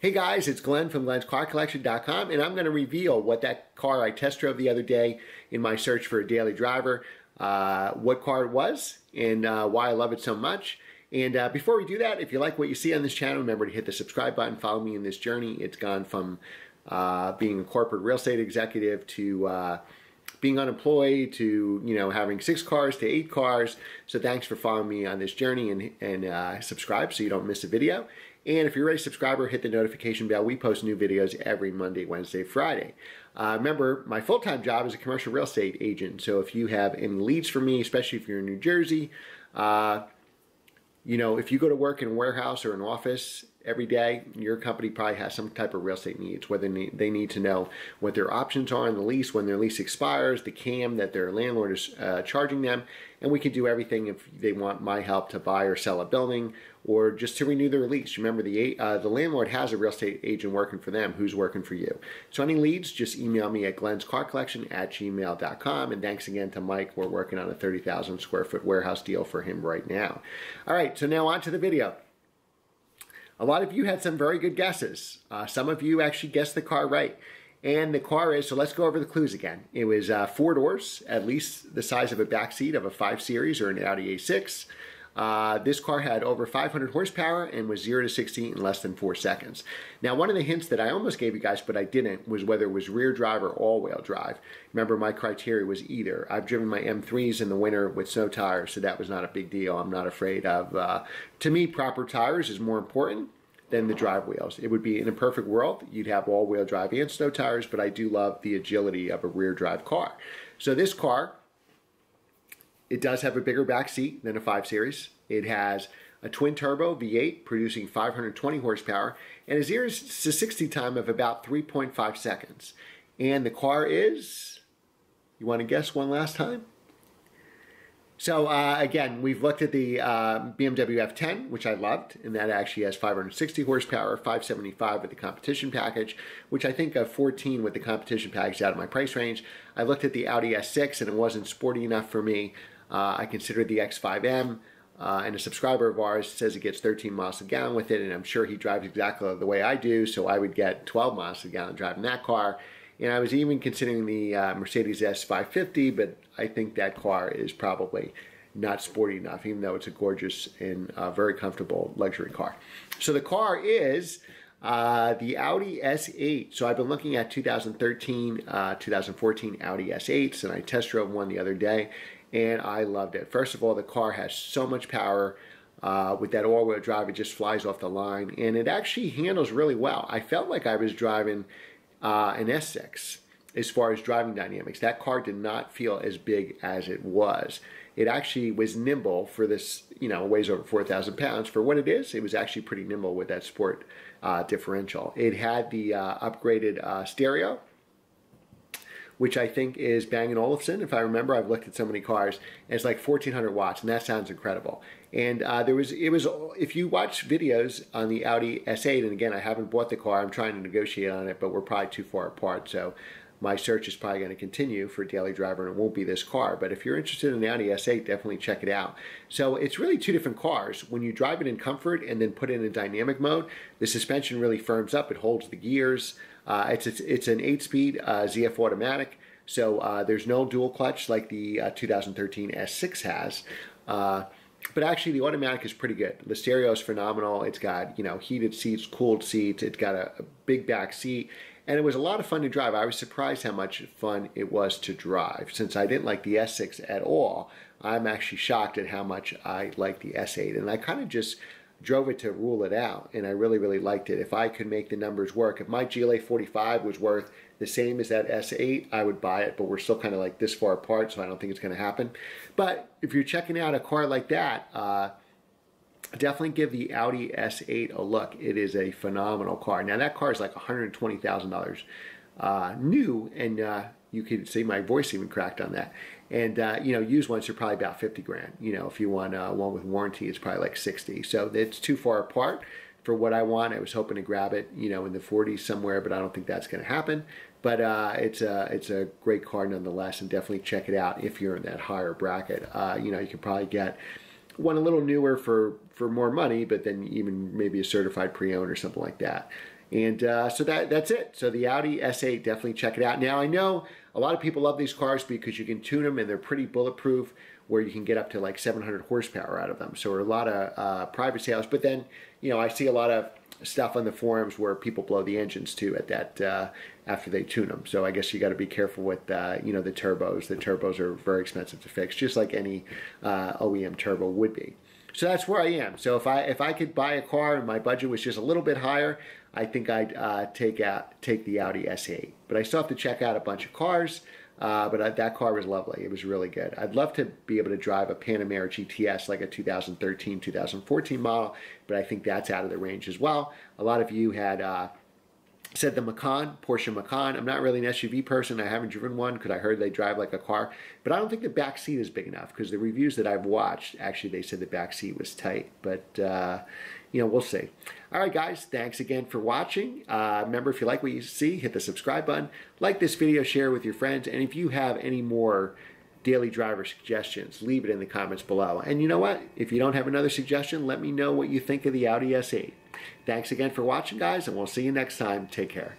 Hey guys, it's Glenn from glenscarcollection.com, and I'm going to reveal what that car I test drove the other day in my search for a daily driver, what car it was, and why I love it so much. And before we do that, if you like what you see on this channel, remember to hit the subscribe button, follow me in this journey. It's gone from being a corporate real estate executive to being unemployed to, having 6 cars to 8 cars. So thanks for following me on this journey, and subscribe so you don't miss a video. And if you're already a subscriber, hit the notification bell. We post new videos every Monday, Wednesday, Friday. Remember, my full-time job is a commercial real estate agent. So if you have any leads for me, especially if you're in New Jersey, if you go to work in a warehouse or an office every day, your company probably has some type of real estate needs, whether they need to know what their options are in the lease, when their lease expires, the CAM that their landlord is charging them, and we can do everything if they want my help to buy or sell a building or just to renew their lease. Remember, the landlord has a real estate agent working for them who's working for you. So any leads, just email me at glenscarcollection@gmail.com. And thanks again to Mike. We're working on a 30,000 square foot warehouse deal for him right now. All right, so now on to the video. A lot of you had some very good guesses. Some of you actually guessed the car right. And the car is, so let's go over the clues again. It was 4 doors, at least the size of a back seat of a 5 Series or an Audi A6. This car had over 500 horsepower and was 0 to 60 in less than 4 seconds. Now, one of the hints that I almost gave you guys, but I didn't, was whether it was rear drive or all-wheel drive. Remember, my criteria was either. I've driven my M3s in the winter with snow tires, so that was not a big deal. I'm not afraid of, to me, proper tires is more important than the drive wheels. It would be, in a perfect world, you'd have all-wheel drive and snow tires, but I do love the agility of a rear drive car. So this car, it does have a bigger back seat than a 5 Series. It has a twin-turbo V8 producing 520 horsepower and a 0 to 60 time of about 3.5 seconds. And the car is, you want to guess one last time? So again, we've looked at the BMW F10, which I loved, and that actually has 560 horsepower, 575 with the competition package, which I think 14 with the competition package out of my price range. I looked at the Audi S6, and it wasn't sporty enough for me. I considered the X5M, and a subscriber of ours says it gets 13 miles a gallon with it, and I'm sure he drives exactly the way I do, so I would get 12 miles a gallon driving that car. And I was even considering the Mercedes S550, but I think that car is probably not sporty enough, even though it's a gorgeous and very comfortable luxury car. So the car is the Audi S8. So I've been looking at 2013, 2014 Audi S8s, and I test drove one the other day, and I loved it. First of all, the car has so much power. With that all-wheel drive, it just flies off the line, and it actually handles really well. I felt like I was driving an S6 as far as driving dynamics. That car did not feel as big as it was. It actually was nimble for this, weighs over 4,000 pounds. For what it is, it was actually pretty nimble with that sport differential. It had the upgraded stereo, which I think is Bang & Olufsen. If I remember, I've looked at so many cars, and it's like 1,400 watts, and that sounds incredible. And if you watch videos on the Audi S8, and again, I haven't bought the car, I'm trying to negotiate on it, but we're probably too far apart, so my search is probably going to continue for a daily driver, and it won't be this car. But if you're interested in the Audi S8, definitely check it out. So it's really 2 different cars. When you drive it in comfort and then put it in dynamic mode, the suspension really firms up. It holds the gears. It's an 8-speed ZF automatic, so there's no dual clutch like the 2013 S6 has. But actually, the automatic is pretty good. The stereo is phenomenal. It's got, heated seats, cooled seats. It's got a big back seat. And it was a lot of fun to drive. I was surprised how much fun it was to drive. Since I didn't like the S6 at all, I'm actually shocked at how much I like the S8. And I kind of just drove it to rule it out, and I really, really liked it. If I could make the numbers work, if my GLA 45 was worth the same as that S8, I would buy it, but we're still kind of like this far apart, so I don't think it's going to happen. But if you're checking out a car like that, definitely give the Audi S8 a look. It is a phenomenal car. Now, that car is like $120,000 new, and you can see my voice even cracked on that. And used ones are probably about 50 grand. If you want one with warranty, it's probably like 60. So it's too far apart for what I want. I was hoping to grab it, in the 40s somewhere, but I don't think that's going to happen. But it's a great car nonetheless, and definitely check it out if you're in that higher bracket. You can probably get one a little newer for more money, but then even maybe a certified pre-owned or something like that. And so that's it. So the Audi S8, definitely check it out. Now I know a lot of people love these cars because you can tune them and they're pretty bulletproof, where you can get up to like 700 horsepower out of them. So a lot of private sales. But then, you know, I see a lot of stuff on the forums where people blow the engines too at that after they tune them. So I guess you got to be careful with you know, the turbos. The turbos are very expensive to fix, just like any OEM turbo would be. So that's where I am. So if I could buy a car and my budget was just a little bit higher, I think I'd take the Audi S8. But I still have to check out a bunch of cars. But that car was lovely. It was really good. I'd love to be able to drive a Panamera GTS, like a 2013, 2014 model, but I think that's out of the range as well. A lot of you had said the Macan, Porsche Macan. I'm not really an SUV person. I haven't driven one because I heard they drive like a car, but I don't think the back seat is big enough, because the reviews that I've watched, actually they said the back seat was tight, but you know, we'll see. All right, guys, thanks again for watching. Remember, if you like what you see, hit the subscribe button, like this video, share with your friends, and if you have any more daily driver suggestions, leave it in the comments below. And you know what? If you don't have another suggestion, let me know what you think of the Audi S8. Thanks again for watching, guys, and we'll see you next time. Take care.